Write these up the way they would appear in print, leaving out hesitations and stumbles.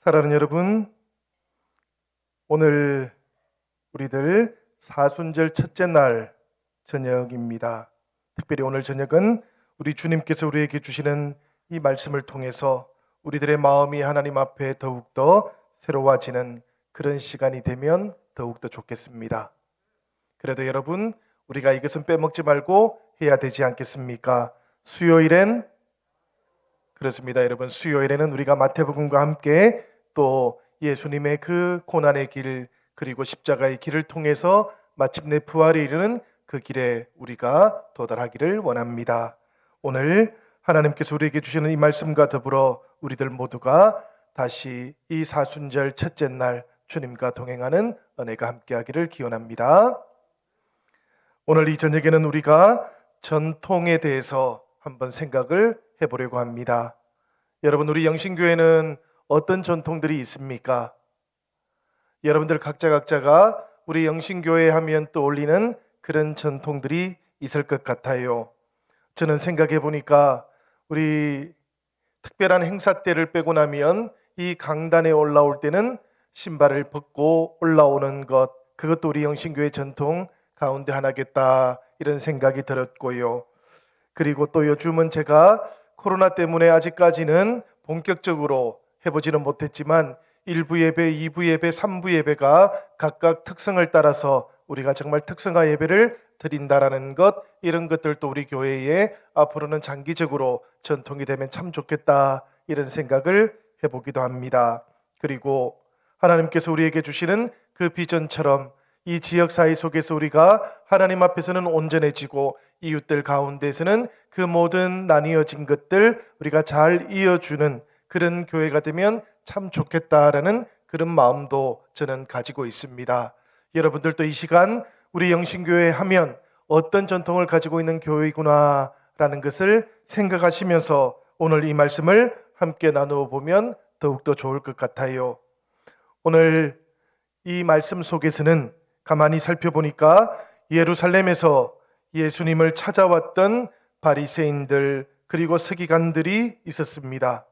사랑하는 여러분, 오늘 우리들 사순절 첫째 날 저녁입니다. 특별히 오늘 저녁은 우리 주님께서 우리에게 주시는 이 말씀을 통해서 우리들의 마음이 하나님 앞에 더욱더 새로워지는 그런 시간이 되면 더욱더 좋겠습니다. 그래도 여러분, 우리가 이것은 빼먹지 말고 해야 되지 않겠습니까? 수요일엔 그렇습니다. 여러분, 수요일에는 우리가 마태복음과 함께 또 예수님의 그 고난의 길 그리고 십자가의 길을 통해서 마침내 부활에 이르는 그 길에 우리가 도달하기를 원합니다. 오늘 하나님께서 우리에게 주시는 이 말씀과 더불어 우리들 모두가 다시 이 사순절 첫째 날 주님과 동행하는 은혜가 함께하기를 기원합니다. 오늘 이 저녁에는 우리가 전통에 대해서 한번 생각을 해보려고 합니다. 여러분, 우리 영신교회는 어떤 전통들이 있습니까? 여러분들 각자가 우리 영신교회 하면 떠올리는 그런 전통들이 있을 것 같아요. 저는 생각해 보니까 우리 특별한 행사 때를 빼고 나면 이 강단에 올라올 때는 신발을 벗고 올라오는 것, 그것도 우리 영신교회 전통 가운데 하나겠다 이런 생각이 들었고요. 그리고 또 요즘은 제가 코로나 때문에 아직까지는 본격적으로 해보지는 못했지만 1부 예배, 2부 예배, 3부 예배가 각각 특성을 따라서 우리가 정말 특성화 예배를 드린다라는 것, 이런 것들도 우리 교회에 앞으로는 장기적으로 전통이 되면 참 좋겠다 이런 생각을 해보기도 합니다. 그리고 하나님께서 우리에게 주시는 그 비전처럼 이 지역사회 속에서 우리가 하나님 앞에서는 온전해지고 이웃들 가운데서는 그 모든 나뉘어진 것들 우리가 잘 이어주는 그런 교회가 되면 참 좋겠다라는 그런 마음도 저는 가지고 있습니다. 여러분들도 이 시간 우리 영신교회 하면 어떤 전통을 가지고 있는 교회구나라는 것을 생각하시면서 오늘 이 말씀을 함께 나누어 보면 더욱더 좋을 것 같아요. 오늘 이 말씀 속에서는 가만히 살펴보니까 예루살렘에서 예수님을 찾아왔던 바리새인들 그리고 서기관들이 있었습니다.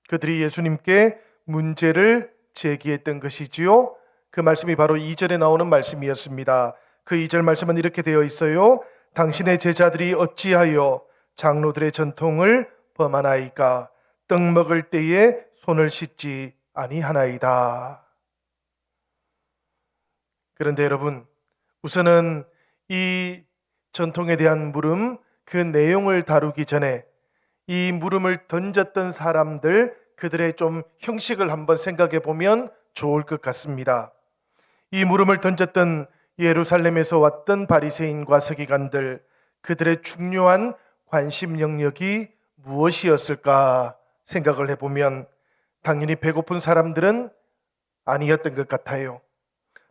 그들이 예수님께 문제를 제기했던 것이지요. 그 말씀이 바로 2절에 나오는 말씀이었습니다. 그 2절 말씀은 이렇게 되어 있어요. 당신의 제자들이 어찌하여 장로들의 전통을 범하나이까? 떡 먹을 때에 손을 씻지 아니하나이다. 그런데 여러분, 우선은 이 전통에 대한 물음, 그 내용을 다루기 전에 이 물음을 던졌던 사람들, 그들의 좀 형식을 한번 생각해 보면 좋을 것 같습니다. 이 물음을 던졌던 예루살렘에서 왔던 바리새인과 서기관들, 그들의 중요한 관심 영역이 무엇이었을까 생각을 해보면 당연히 배고픈 사람들은 아니었던 것 같아요.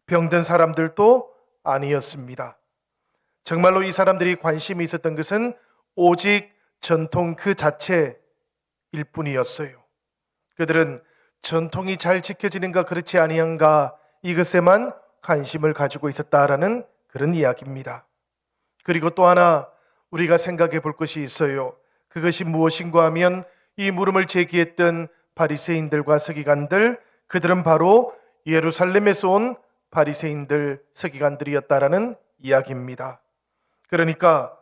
병든 사람들도 아니었습니다. 정말로 이 사람들이 관심이 있었던 것은 오직 전통 그 자체일 뿐이었어요. 그들은 전통이 잘 지켜지는가 그렇지 아니한가 이것에만 관심을 가지고 있었다라는 그런 이야기입니다. 그리고 또 하나 우리가 생각해 볼 것이 있어요. 그것이 무엇인가 하면 이 물음을 제기했던 바리새인들과 서기관들, 그들은 바로 예루살렘에서 온 바리새인들, 서기관들이었다라는 이야기입니다. 그러니까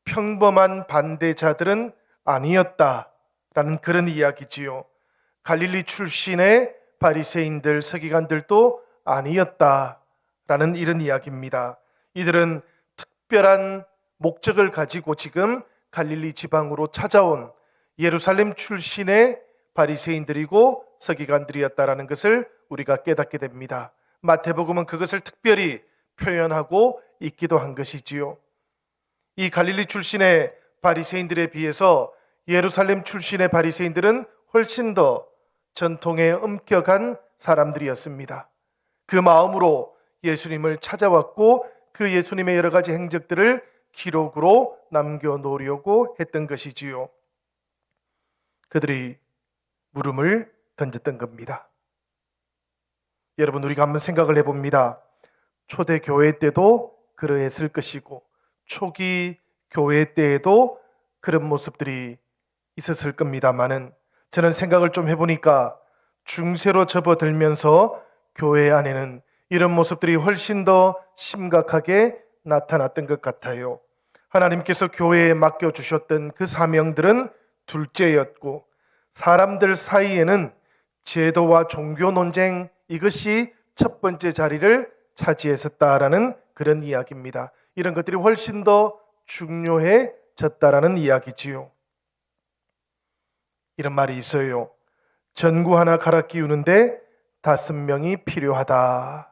평범한 반대자들은 아니었다라는 그런 이야기지요. 갈릴리 출신의 바리새인들, 서기관들도 아니었다라는 이런 이야기입니다. 이들은 특별한 목적을 가지고 지금 갈릴리 지방으로 찾아온 예루살렘 출신의 바리새인들이고 서기관들이었다라는 것을 우리가 깨닫게 됩니다. 마태복음은 그것을 특별히 표현하고 있기도 한 것이지요. 이 갈릴리 출신의 바리새인들에 비해서 예루살렘 출신의 바리새인들은 훨씬 더 전통에 엄격한 사람들이었습니다. 그 마음으로 예수님을 찾아왔고 그 예수님의 여러 가지 행적들을 기록으로 남겨놓으려고 했던 것이지요. 그들이 물음을 던졌던 겁니다. 여러분, 우리가 한번 생각을 해봅니다. 초대 교회 때도 그러했을 것이고 초기 교회 때에도 그런 모습들이 있었을 겁니다만은 저는 생각을 좀 해보니까 중세로 접어들면서 교회 안에는 이런 모습들이 훨씬 더 심각하게 나타났던 것 같아요. 하나님께서 교회에 맡겨주셨던 그 사명들은 둘째였고, 사람들 사이에는 제도와 종교 논쟁, 이것이 첫 번째 자리를 차지했었다라는 그런 이야기입니다. 이런 것들이 훨씬 더 중요해졌다라는 이야기지요. 이런 말이 있어요. 전구 하나 갈아 끼우는데 5명이 필요하다.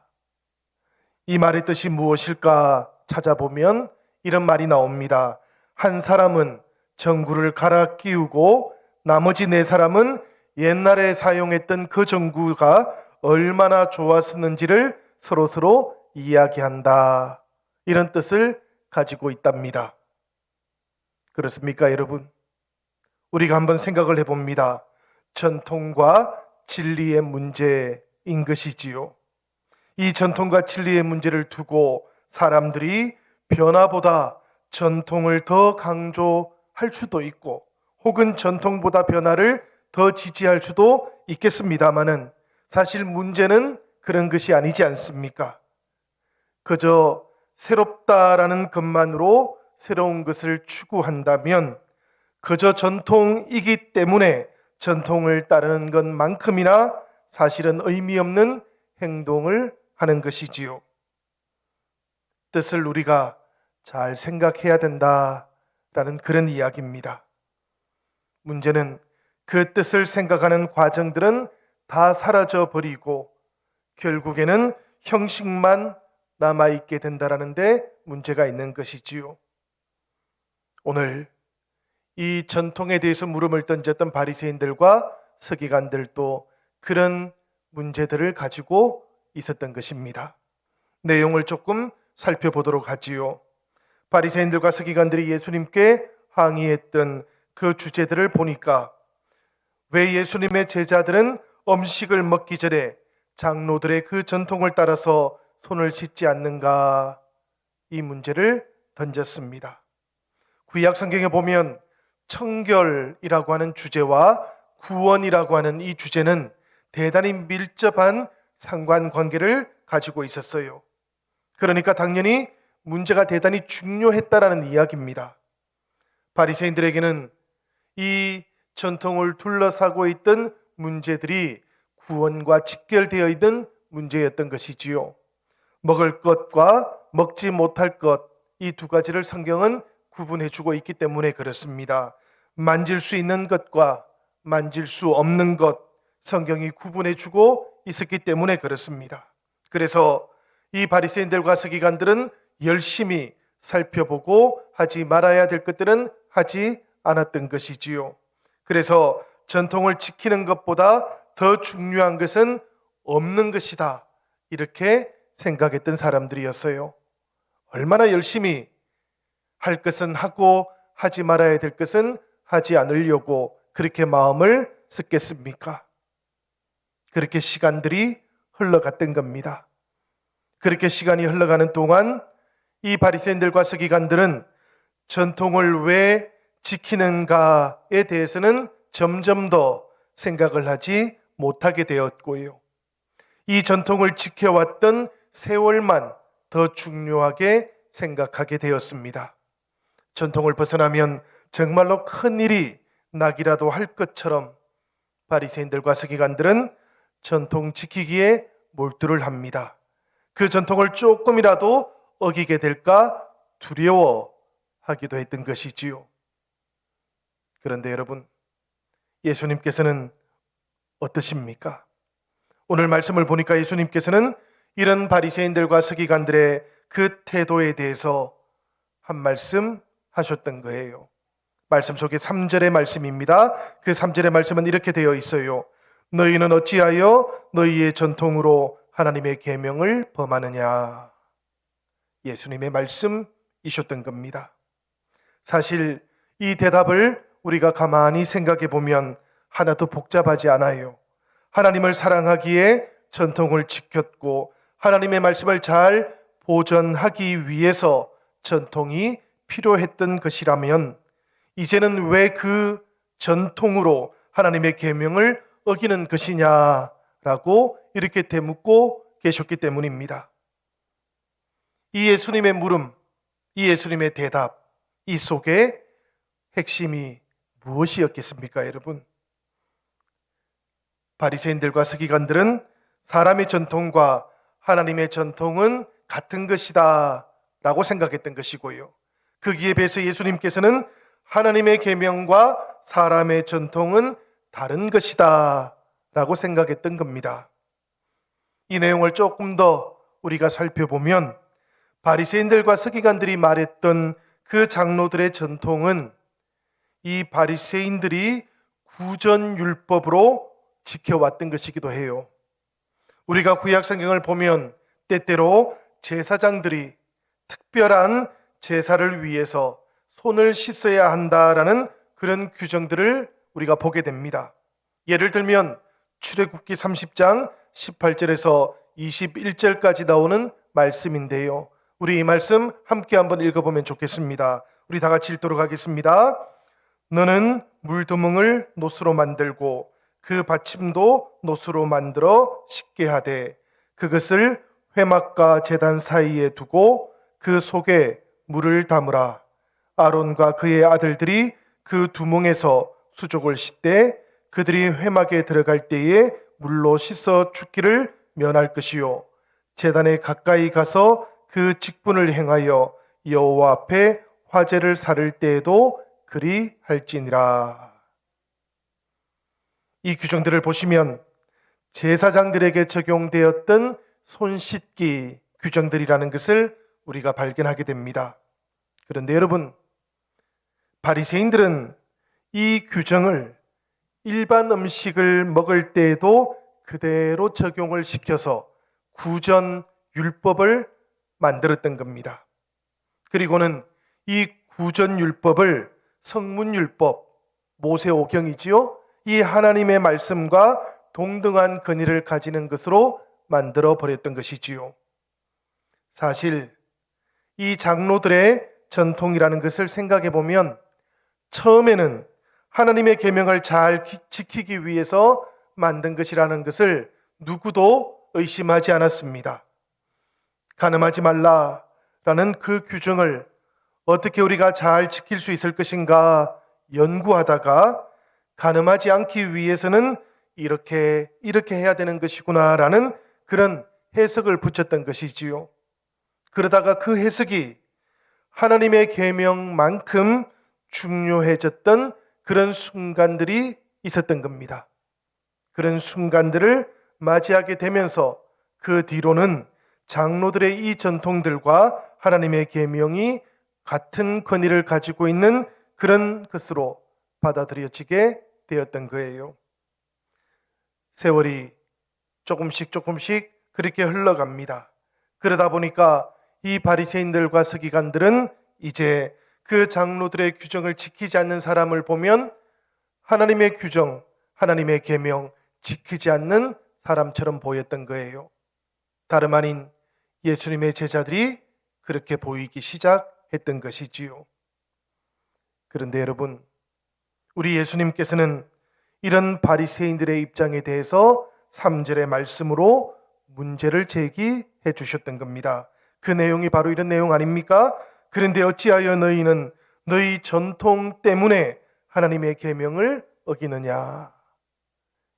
이 말의 뜻이 무엇일까 찾아보면 이런 말이 나옵니다. 한 사람은 전구를 갈아 끼우고 나머지 4사람은 옛날에 사용했던 그 전구가 얼마나 좋았었는지를 서로서로 이야기한다. 이런 뜻을 가지고 있답니다. 그렇습니까, 여러분? 우리가 한번 생각을 해봅니다. 전통과 진리의 문제인 것이지요. 이 전통과 진리의 문제를 두고 사람들이 변화보다 전통을 더 강조할 수도 있고, 혹은 전통보다 변화를 더 지지할 수도 있겠습니다마는, 사실 문제는 그런 것이 아니지 않습니까? 그저 새롭다라는 것만으로 새로운 것을 추구한다면, 그저 전통이기 때문에 전통을 따르는 것만큼이나 사실은 의미 없는 행동을 하는 것이지요. 뜻을 우리가 잘 생각해야 된다라는 그런 이야기입니다. 문제는 그 뜻을 생각하는 과정들은 다 사라져 버리고 결국에는 형식만 남아있게 된다라는 데 문제가 있는 것이지요. 오늘 이 전통에 대해서 물음을 던졌던 바리새인들과 서기관들도 그런 문제들을 가지고 있었던 것입니다. 내용을 조금 살펴보도록 하지요. 바리새인들과 서기관들이 예수님께 항의했던 그 주제들을 보니까, 왜 예수님의 제자들은 음식을 먹기 전에 장로들의 그 전통을 따라서 손을 씻지 않는가, 이 문제를 던졌습니다. 구약 성경에 보면 청결이라고 하는 주제와 구원이라고 하는 이 주제는 대단히 밀접한 상관관계를 가지고 있었어요. 그러니까 당연히 문제가 대단히 중요했다라는 이야기입니다. 바리새인들에게는 이 전통을 둘러싸고 있던 문제들이 구원과 직결되어 있는 문제였던 것이지요. 먹을 것과 먹지 못할 것, 이 두 가지를 성경은 구분해주고 있기 때문에 그렇습니다. 만질 수 있는 것과 만질 수 없는 것, 성경이 구분해주고 있었기 때문에 그렇습니다. 그래서 이 바리새인들과 서기관들은 열심히 살펴보고 하지 말아야 될 것들은 하지 않았던 것이지요. 그래서 전통을 지키는 것보다 더 중요한 것은 없는 것이다, 이렇게 생각했던 사람들이었어요. 얼마나 열심히 할 것은 하고 하지 말아야 될 것은 하지 않으려고 그렇게 마음을 쓰겠습니까? 그렇게 시간들이 흘러갔던 겁니다. 그렇게 시간이 흘러가는 동안 이 바리새인들과 서기관들은 전통을 왜 지키는가에 대해서는 점점 더 생각을 하지 못하게 되었고요. 이 전통을 지켜왔던 세월만 더 중요하게 생각하게 되었습니다. 전통을 벗어나면 정말로 큰 일이 나기라도 할 것처럼 바리새인들과 서기관들은 전통 지키기에 몰두를 합니다. 그 전통을 조금이라도 어기게 될까 두려워하기도 했던 것이지요. 그런데 여러분, 예수님께서는 어떠십니까? 오늘 말씀을 보니까 예수님께서는 이런 바리새인들과 서기관들의 그 태도에 대해서 한 말씀 하셨던 거예요. 말씀 속에 3절의 말씀입니다. 그 3절의 말씀은 이렇게 되어 있어요. 너희는 어찌하여 너희의 전통으로 하나님의 계명을 범하느냐. 예수님의 말씀이셨던 겁니다. 사실 이 대답을 우리가 가만히 생각해 보면 하나도 복잡하지 않아요. 하나님을 사랑하기에 전통을 지켰고 하나님의 말씀을 잘 보존하기 위해서 전통이 필요했던 것이라면, 이제는 왜 그 전통으로 하나님의 계명을 어기는 것이냐라고 이렇게 되묻고 계셨기 때문입니다. 이 예수님의 물음, 이 예수님의 대답, 이 속에 핵심이 무엇이었겠습니까, 여러분? 바리새인들과 서기관들은 사람의 전통과 하나님의 전통은 같은 것이다 라고 생각했던 것이고요. 거기에 비해서 예수님께서는 하나님의 계명과 사람의 전통은 다른 것이다 라고 생각했던 겁니다. 이 내용을 조금 더 우리가 살펴보면 바리새인들과 서기관들이 말했던 그 장로들의 전통은 이 바리새인들이 구전율법으로 지켜왔던 것이기도 해요. 우리가 구약 성경을 보면 때때로 제사장들이 특별한 제사를 위해서 손을 씻어야 한다라는 그런 규정들을 우리가 보게 됩니다. 예를 들면 출애굽기 30장 18절에서 21절까지 나오는 말씀인데요. 우리 이 말씀 함께 한번 읽어보면 좋겠습니다. 우리 다 같이 읽도록 하겠습니다. 너는 물두멍을 노수로 만들고 그 받침도 노수로 만들어 씻게 하되 그것을 회막과 제단 사이에 두고 그 속에 물을 담으라. 아론과 그의 아들들이 그 두멍에서 수족을 씻되 그들이 회막에 들어갈 때에 물로 씻어 죽기를 면할 것이요 제단에 가까이 가서 그 직분을 행하여 여호와 앞에 화제를 사를 때에도 그리 할지니라. 이 규정들을 보시면 제사장들에게 적용되었던 손 씻기 규정들이라는 것을 우리가 발견하게 됩니다. 그런데 여러분, 바리새인들은 이 규정을 일반 음식을 먹을 때에도 그대로 적용을 시켜서 구전 율법을 만들었던 겁니다. 그리고는 이 구전 율법을 성문 율법, 모세오경이지요. 이 하나님의 말씀과 동등한 권위를 가지는 것으로 만들어 버렸던 것이지요. 사실 이 장로들의 전통이라는 것을 생각해 보면 처음에는 하나님의 계명을 잘 지키기 위해서 만든 것이라는 것을 누구도 의심하지 않았습니다. 간음하지 말라라는 그 규정을 어떻게 우리가 잘 지킬 수 있을 것인가 연구하다가 간음하지 않기 위해서는 이렇게 해야 되는 것이구나라는 그런 해석을 붙였던 것이지요. 그러다가 그 해석이 하나님의 계명만큼 중요해졌던 그런 순간들이 있었던 겁니다. 그런 순간들을 맞이하게 되면서 그 뒤로는 장로들의 이 전통들과 하나님의 계명이 같은 권위를 가지고 있는 그런 것으로 받아들여지게 되었던 거예요. 세월이 조금씩 그렇게 흘러갑니다. 그러다 보니까 이 바리새인들과 서기관들은 이제 그 장로들의 규정을 지키지 않는 사람을 보면 하나님의 규정, 하나님의 계명 지키지 않는 사람처럼 보였던 거예요. 다름 아닌 예수님의 제자들이 그렇게 보이기 시작했던 것이지요. 그런데 여러분, 우리 예수님께서는 이런 바리새인들의 입장에 대해서 3절의 말씀으로 문제를 제기해 주셨던 겁니다. 그 내용이 바로 이런 내용 아닙니까? 그런데 어찌하여 너희는 너희 전통 때문에 하나님의 계명을 어기느냐?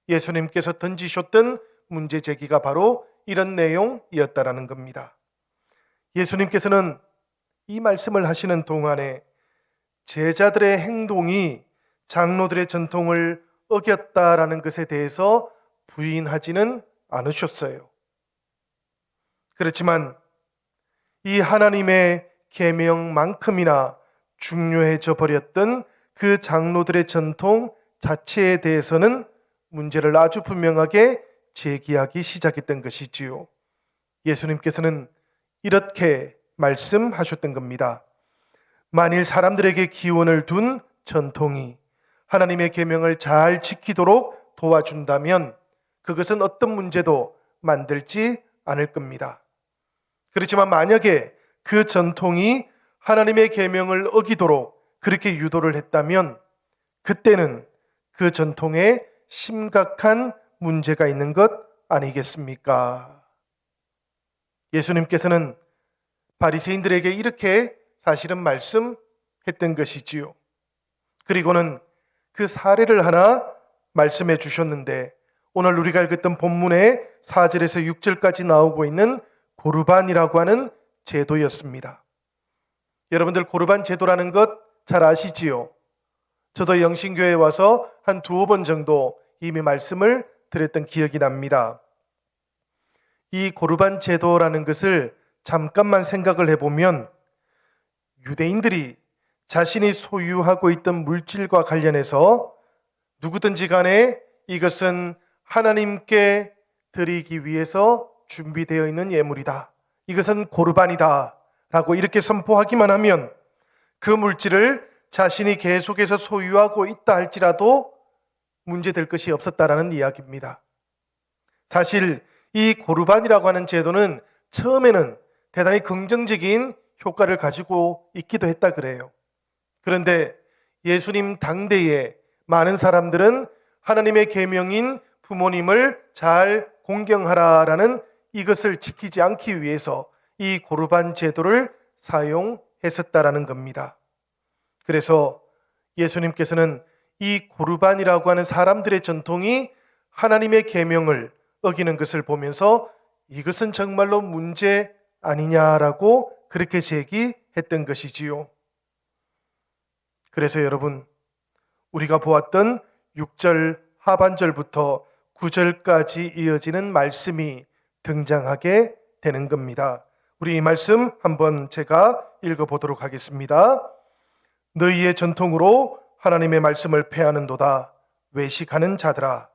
예수님께서 던지셨던 문제 제기가 바로 이런 내용이었다라는 겁니다. 예수님께서는 이 말씀을 하시는 동안에 제자들의 행동이 장로들의 전통을 어겼다라는 것에 대해서 부인하지는 않으셨어요. 그렇지만 이 하나님의 계명만큼이나 중요해져 버렸던 그 장로들의 전통 자체에 대해서는 문제를 아주 분명하게 제기하기 시작했던 것이지요. 예수님께서는 이렇게 말씀하셨던 겁니다. 만일 사람들에게 기원을 둔 전통이 하나님의 계명을 잘 지키도록 도와준다면 그것은 어떤 문제도 만들지 않을 겁니다. 그렇지만 만약에 그 전통이 하나님의 계명을 어기도록 그렇게 유도를 했다면 그때는 그 전통에 심각한 문제가 있는 것 아니겠습니까? 예수님께서는 바리새인들에게 이렇게 사실은 말씀했던 것이지요. 그리고는 그 사례를 하나 말씀해 주셨는데, 오늘 우리가 읽었던 본문의 4절에서 6절까지 나오고 있는 고르반이라고 하는 제도였습니다. 여러분들 고르반 제도라는 것 잘 아시지요? 저도 영신교회에 와서 한 두어 번 정도 이미 말씀을 드렸던 기억이 납니다. 이 고르반 제도라는 것을 잠깐만 생각을 해보면, 유대인들이 자신이 소유하고 있던 물질과 관련해서 누구든지 간에 이것은 하나님께 드리기 위해서 준비되어 있는 예물이다, 이것은 고르반이다 라고 이렇게 선포하기만 하면 그 물질을 자신이 계속해서 소유하고 있다 할지라도 문제될 것이 없었다라는 이야기입니다. 사실 이 고르반이라고 하는 제도는 처음에는 대단히 긍정적인 효과를 가지고 있기도 했다 그래요. 그런데 예수님 당대에 많은 사람들은 하나님의 계명인 부모님을 잘 공경하라라는 이것을 지키지 않기 위해서 이 고르반 제도를 사용했었다라는 겁니다. 그래서 예수님께서는 이 고르반이라고 하는 사람들의 전통이 하나님의 계명을 어기는 것을 보면서 이것은 정말로 문제 아니냐라고 그렇게 제기했던 것이지요. 그래서 여러분, 우리가 보았던 6절 하반절부터 9절까지 이어지는 말씀이 등장하게 되는 겁니다. 우리 이 말씀 한번 제가 읽어보도록 하겠습니다. 너희의 전통으로 하나님의 말씀을 폐하는도다. 외식하는 자들아,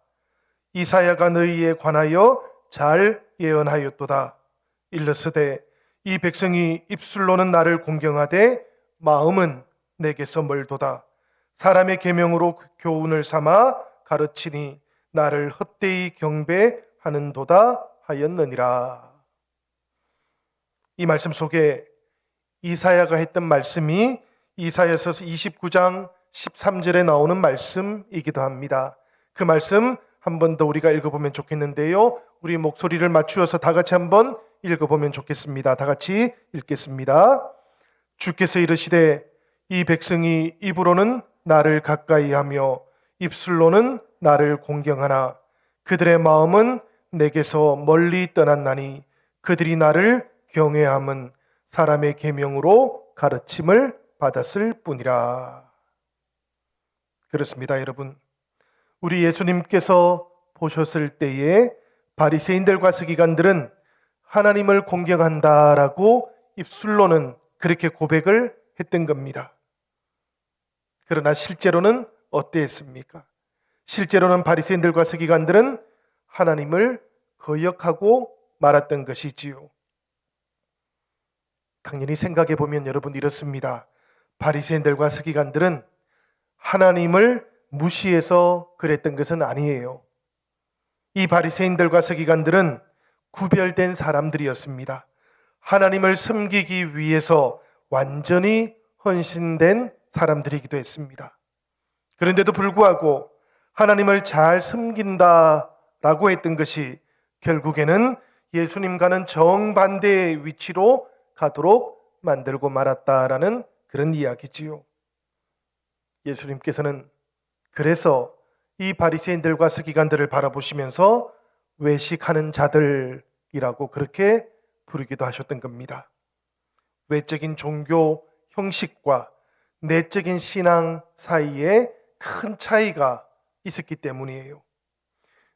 이사야가 너희에 관하여 잘 예언하였도다. 일러스되 이 백성이 입술로는 나를 공경하되 마음은 내게서 멀도다. 사람의 계명으로 교훈을 삼아 가르치니 나를 헛되이 경배하는도다 하였느니라. 이 말씀 속에 이사야가 했던 말씀이 이사야서 29장 13절에 나오는 말씀이기도 합니다. 그 말씀 한 번 더 우리가 읽어보면 좋겠는데요, 우리 목소리를 맞추어서 다 같이 한번 읽어보면 좋겠습니다. 다 같이 읽겠습니다. 주께서 이르시되 이 백성이 입으로는 나를 가까이 하며 입술로는 나를 공경하나 그들의 마음은 내게서 멀리 떠났나니 그들이 나를 경외함은 사람의 계명으로 가르침을 받았을 뿐이라. 그렇습니다, 여러분. 우리 예수님께서 보셨을 때에 바리새인들과 서기관들은 하나님을 공경한다라고 입술로는 그렇게 고백을 했던 겁니다. 그러나 실제로는 어땠습니까? 실제로는 바리새인들과 서기관들은 하나님을 거역하고 말았던 것이지요. 당연히 생각해 보면 여러분 이렇습니다. 바리새인들과 서기관들은 하나님을 무시해서 그랬던 것은 아니에요. 이 바리새인들과 서기관들은 구별된 사람들이었습니다. 하나님을 섬기기 위해서 완전히 헌신된 사람들이기도 했습니다. 그런데도 불구하고 하나님을 잘 섬긴다라고 했던 것이 결국에는 예수님과는 정반대의 위치로 가도록 만들고 말았다라는 그런 이야기지요. 예수님께서는 그래서 이 바리새인들과 서기관들을 바라보시면서 외식하는 자들이라고 그렇게 부르기도 하셨던 겁니다. 외적인 종교 형식과 내적인 신앙 사이에 큰 차이가 있었기 때문이에요.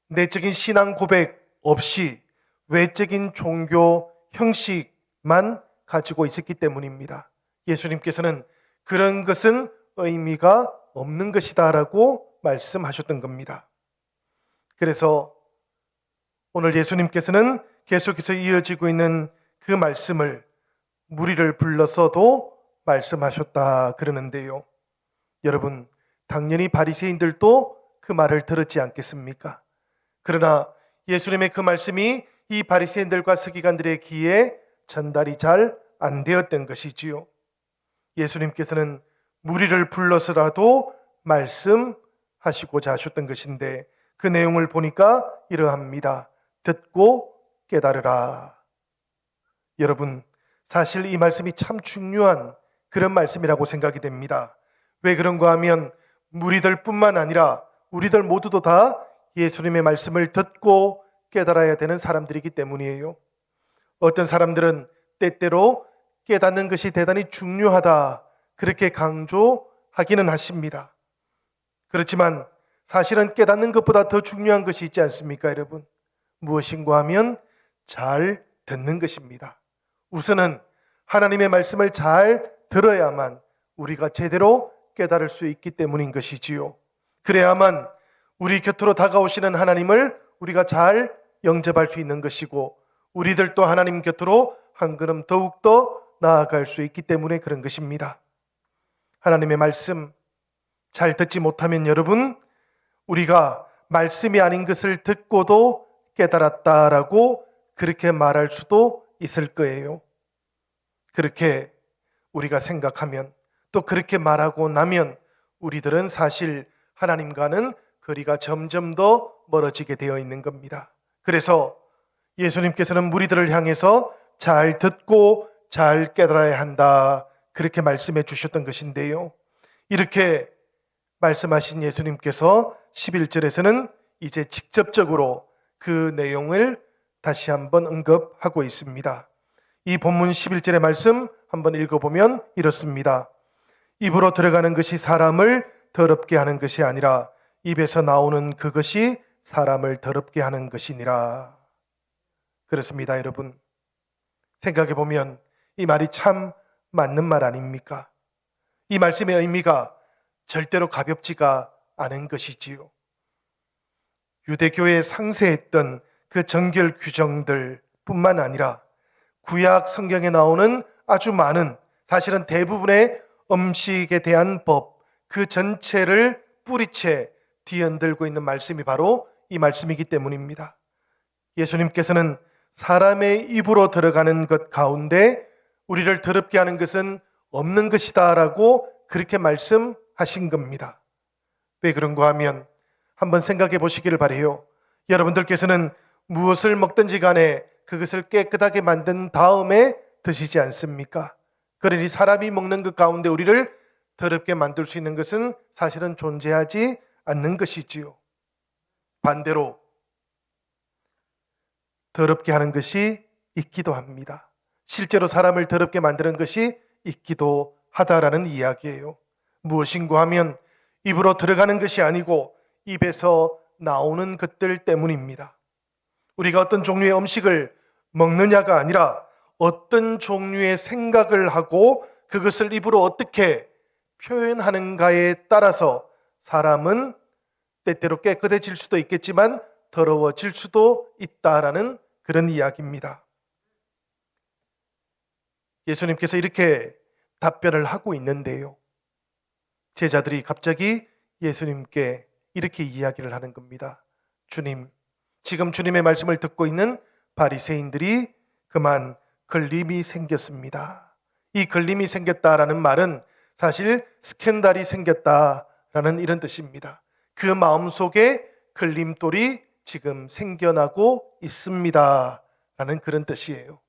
내적인 신앙 고백 없이 외적인 종교 형식만 가지고 있었기 때문입니다. 예수님께서는 그런 것은 의미가 없는 것이다라고 말씀하셨던 겁니다. 그래서 오늘 예수님께서는 계속해서 이어지고 있는 그 말씀을 무리를 불러서도 말씀하셨다 그러는데요. 여러분, 당연히 바리새인들도 그 말을 들었지 않겠습니까? 그러나 예수님의 그 말씀이 이 바리새인들과 서기관들의 귀에 전달이 잘 안 되었던 것이지요. 예수님께서는 무리를 불러서라도 말씀하시고자 하셨던 것인데 그 내용을 보니까 이러합니다. 듣고 깨달으라. 여러분, 사실 이 말씀이 참 중요한 그런 말씀이라고 생각이 됩니다. 왜 그런가 하면 무리들 뿐만 아니라 우리들 모두도 다 예수님의 말씀을 듣고 깨달아야 되는 사람들이기 때문이에요. 어떤 사람들은 때때로 깨닫는 것이 대단히 중요하다 그렇게 강조하기는 하십니다. 그렇지만 사실은 깨닫는 것보다 더 중요한 것이 있지 않습니까, 여러분? 무엇인가 하면 잘 듣는 것입니다. 우선은 하나님의 말씀을 잘 들어야만 우리가 제대로 깨달을 수 있기 때문인 것이지요. 그래야만 우리 곁으로 다가오시는 하나님을 우리가 잘 영접할 수 있는 것이고 우리들도 하나님 곁으로 한 걸음 더욱더 나아갈 수 있기 때문에 그런 것입니다. 하나님의 말씀 잘 듣지 못하면 여러분, 우리가 말씀이 아닌 것을 듣고도 깨달았다라고 그렇게 말할 수도 있을 거예요. 그렇게 우리가 생각하면 또 그렇게 말하고 나면 우리들은 사실 하나님과는 거리가 점점 더 멀어지게 되어 있는 겁니다. 그래서 예수님께서는 무리들을 향해서 잘 듣고 잘 깨달아야 한다 그렇게 말씀해 주셨던 것인데요. 이렇게 말씀하신 예수님께서 11절에서는 이제 직접적으로 그 내용을 다시 한번 언급하고 있습니다. 이 본문 11절의 말씀 한번 읽어보면 이렇습니다. 입으로 들어가는 것이 사람을 더럽게 하는 것이 아니라 입에서 나오는 그것이 사람을 더럽게 하는 것이니라. 그렇습니다, 여러분. 생각해 보면 이 말이 참 맞는 말 아닙니까? 이 말씀의 의미가 절대로 가볍지가 않은 것이지요. 유대교에 상세했던 그 정결 규정들 뿐만 아니라 구약 성경에 나오는 아주 많은, 사실은 대부분의 음식에 대한 법, 그 전체를 뿌리채 뒤흔들고 있는 말씀이 바로 이 말씀이기 때문입니다. 예수님께서는 사람의 입으로 들어가는 것 가운데 우리를 더럽게 하는 것은 없는 것이다 라고 그렇게 말씀하신 겁니다. 왜 그런가 하면 한번 생각해 보시기를 바라요. 여러분들께서는 무엇을 먹든지 간에 그것을 깨끗하게 만든 다음에 드시지 않습니까? 그러니 사람이 먹는 것 가운데 우리를 더럽게 만들 수 있는 것은 사실은 존재하지 않는 것이지요. 반대로 더럽게 하는 것이 있기도 합니다. 실제로 사람을 더럽게 만드는 것이 있기도 하다라는 이야기예요. 무엇인가 하면 입으로 들어가는 것이 아니고 입에서 나오는 것들 때문입니다. 우리가 어떤 종류의 음식을 먹느냐가 아니라 어떤 종류의 생각을 하고 그것을 입으로 어떻게 표현하는가에 따라서 사람은 때때로 깨끗해질 수도 있겠지만 더러워질 수도 있다라는 그런 이야기입니다. 예수님께서 이렇게 답변을 하고 있는데요. 제자들이 갑자기 예수님께 이렇게 이야기를 하는 겁니다. 주님, 지금 주님의 말씀을 듣고 있는 바리새인들이 그만 걸림이 생겼습니다. 이 걸림이 생겼다라는 말은 사실 스캔들이 생겼다라는 이런 뜻입니다. 그 마음속에 걸림돌이 지금 생겨나고 있습니다 라는 그런 뜻이에요.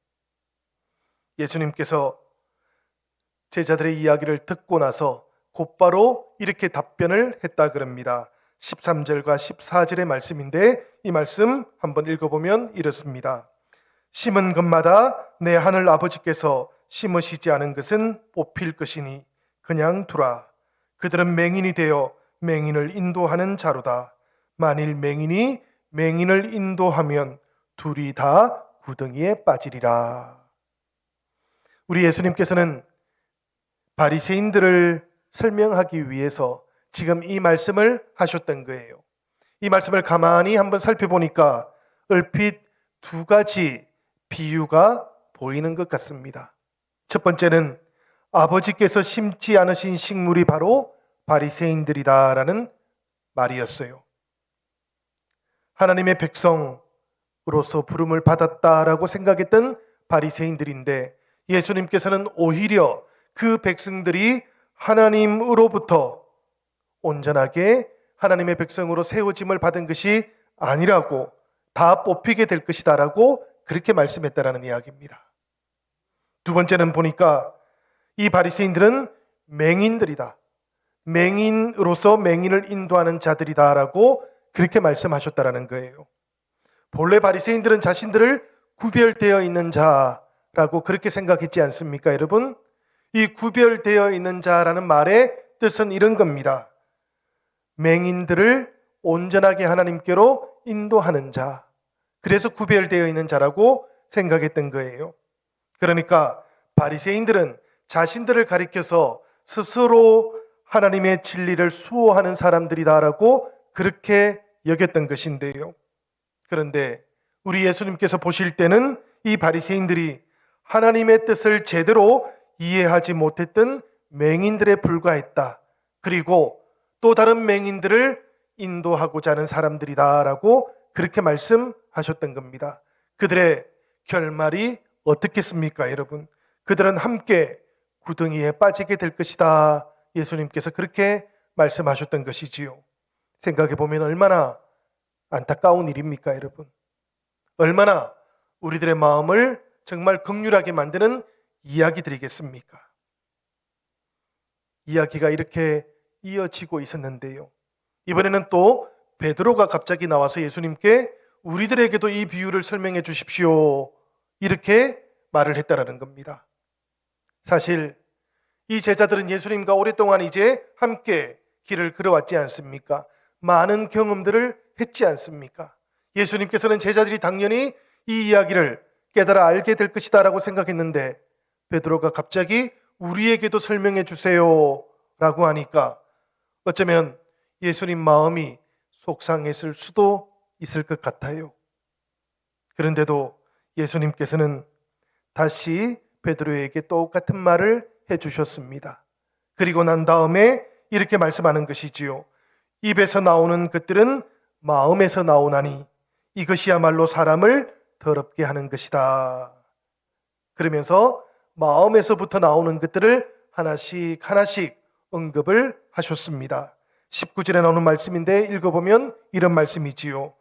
예수님께서 제자들의 이야기를 듣고 나서 곧바로 이렇게 답변을 했다 그럽니다. 13절과 14절의 말씀인데 이 말씀 한번 읽어보면 이렇습니다. 심은 것마다 내 하늘 아버지께서 심으시지 않은 것은 뽑힐 것이니 그냥 두라. 그들은 맹인이 되어 맹인을 인도하는 자로다. 만일 맹인이 맹인을 인도하면 둘이 다 구덩이에 빠지리라. 우리 예수님께서는 바리새인들을 설명하기 위해서 지금 이 말씀을 하셨던 거예요. 이 말씀을 가만히 한번 살펴보니까 얼핏 두 가지 비유가 보이는 것 같습니다. 첫 번째는 아버지께서 심지 않으신 식물이 바로 바리새인들이다라는 말이었어요. 하나님의 백성으로서 부름을 받았다라고 생각했던 바리새인들인데 예수님께서는 오히려 그 백성들이 하나님으로부터 온전하게 하나님의 백성으로 세워짐을 받은 것이 아니라고, 다 뽑히게 될 것이다라고 그렇게 말씀했다라는 이야기입니다. 두 번째는 보니까 이 바리새인들은 맹인들이다, 맹인으로서 맹인을 인도하는 자들이다라고 그렇게 말씀하셨다라는 거예요. 본래 바리새인들은 자신들을 구별되어 있는 자라고 그렇게 생각했지 않습니까, 여러분? 이 구별되어 있는 자라는 말의 뜻은 이런 겁니다. 맹인들을 온전하게 하나님께로 인도하는 자, 그래서 구별되어 있는 자라고 생각했던 거예요. 그러니까 바리새인들은 자신들을 가리켜서 스스로 하나님의 진리를 수호하는 사람들이다라고 그렇게 여겼던 것인데요. 그런데 우리 예수님께서 보실 때는 이 바리새인들이 하나님의 뜻을 제대로 이해하지 못했던 맹인들에 불과했다, 그리고 또 다른 맹인들을 인도하고자 하는 사람들이다라고 그렇게 말씀하셨던 겁니다. 그들의 결말이 어떻겠습니까, 여러분? 그들은 함께 구덩이에 빠지게 될 것이다, 예수님께서 그렇게 말씀하셨던 것이지요. 생각해 보면 얼마나 안타까운 일입니까, 여러분? 얼마나 우리들의 마음을 정말 긍휼하게 만드는 이야기들이겠습니까? 이야기가 이렇게 이어지고 있었는데요. 이번에는 또 베드로가 갑자기 나와서 예수님께 우리들에게도 이 비유를 설명해 주십시오, 이렇게 말을 했다라는 겁니다. 사실 이 제자들은 예수님과 오랫동안 이제 함께 길을 걸어왔지 않습니까? 많은 경험들을 했지 않습니까? 예수님께서는 제자들이 당연히 이 이야기를 깨달아 알게 될 것이다 라고 생각했는데, 베드로가 갑자기 우리에게도 설명해 주세요 라고 하니까 어쩌면 예수님 마음이 속상했을 수도 있을 것 같아요. 그런데도 예수님께서는 다시 베드로에게 똑같은 말을 해주셨습니다. 그리고 난 다음에 이렇게 말씀하는 것이지요. 입에서 나오는 것들은 마음에서 나오나니 이것이야말로 사람을 더럽게 하는 것이다. 그러면서 마음에서부터 나오는 것들을 하나씩 하나씩 언급을 하셨습니다. 19절에 나오는 말씀인데 읽어보면 이런 말씀이지요.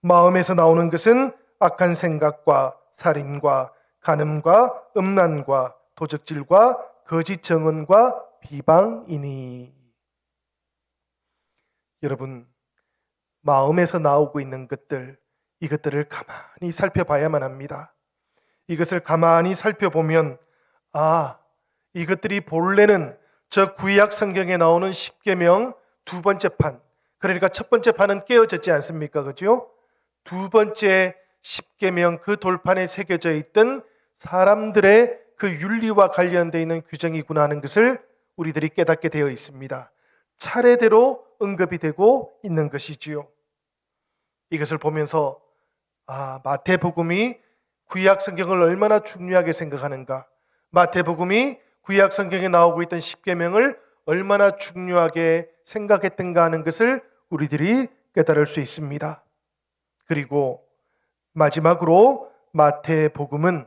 마음에서 나오는 것은 악한 생각과 살인과 간음과 음란과 도적질과 거짓 증언과 비방이니. 여러분, 마음에서 나오고 있는 것들, 이것들을 가만히 살펴봐야만 합니다. 이것을 가만히 살펴보면 이것들이 본래는 저 구약 성경에 나오는 십계명 두 번째 판, 그러니까 첫 번째 판은 깨어졌지 않습니까? 그죠? 두 번째 십계명 그 돌판에 새겨져 있던 사람들의 그 윤리와 관련되어 있는 규정이구나 하는 것을 우리들이 깨닫게 되어 있습니다. 차례대로 언급이 되고 있는 것이지요. 이것을 보면서 마태복음이 구약 성경을 얼마나 중요하게 생각하는가, 마태복음이 구약 성경에 나오고 있던 십계명을 얼마나 중요하게 생각했던가 하는 것을 우리들이 깨달을 수 있습니다. 그리고 마지막으로 마태복음은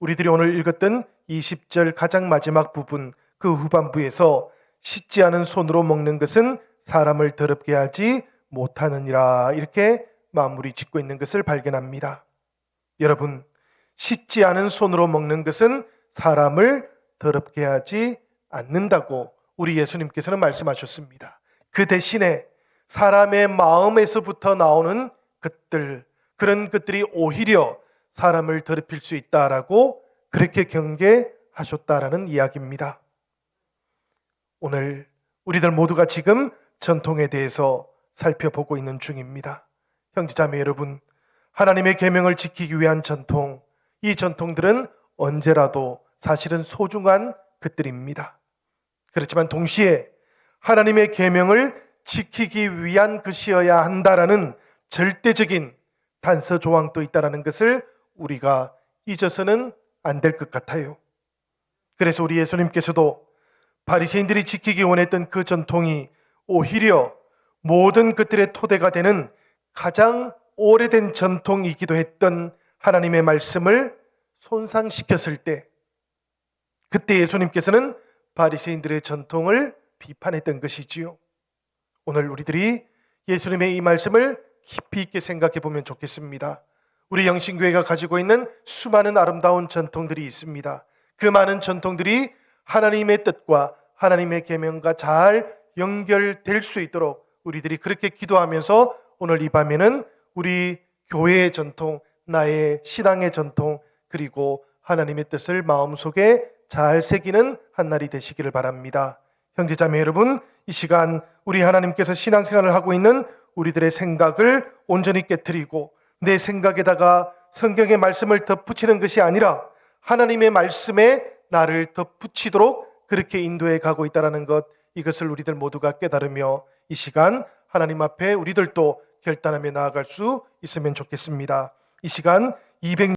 우리들이 오늘 읽었던 20절 가장 마지막 부분, 그 후반부에서 씻지 않은 손으로 먹는 것은 사람을 더럽게 하지 못하느니라, 이렇게 마무리 짓고 있는 것을 발견합니다. 여러분, 씻지 않은 손으로 먹는 것은 사람을 더럽게 하지 않는다고 우리 예수님께서는 말씀하셨습니다. 그 대신에 사람의 마음에서부터 나오는 것들, 그런 것들이 오히려 사람을 더럽힐 수 있다라고 그렇게 경계하셨다라는 이야기입니다. 오늘 우리들 모두가 지금 전통에 대해서 살펴보고 있는 중입니다. 형제자매 여러분, 하나님의 계명을 지키기 위한 전통, 이 전통들은 언제라도 사실은 소중한 것들입니다. 그렇지만 동시에 하나님의 계명을 지키기 위한 것이어야 한다라는 절대적인 단서 조항도 있다는 것을 우리가 잊어서는 안 될 것 같아요. 그래서 우리 예수님께서도 바리새인들이 지키기 원했던 그 전통이 오히려 모든 것들의 토대가 되는 가장 오래된 전통이기도 했던 하나님의 말씀을 손상시켰을 때, 그때 예수님께서는 바리새인들의 전통을 비판했던 것이지요. 오늘 우리들이 예수님의 이 말씀을 깊이 있게 생각해 보면 좋겠습니다. 우리 영신교회가 가지고 있는 수많은 아름다운 전통들이 있습니다. 그 많은 전통들이 하나님의 뜻과 하나님의 계명과 잘 연결될 수 있도록 우리들이 그렇게 기도하면서 오늘 이 밤에는 우리 교회의 전통, 나의 신앙의 전통, 그리고 하나님의 뜻을 마음속에 잘 새기는 한 날이 되시기를 바랍니다. 형제자매 여러분, 이 시간 우리 하나님께서 신앙생활을 하고 있는 우리들의 생각을 온전히 깨트리고 내 생각에다가 성경의 말씀을 덧붙이는 것이 아니라 하나님의 말씀에 나를 덧붙이도록 그렇게 인도해 가고 있다는 것, 이것을 우리들 모두가 깨달으며 이 시간 하나님 앞에 우리들도 결단하며 나아갈 수 있으면 좋겠습니다. 이 시간 200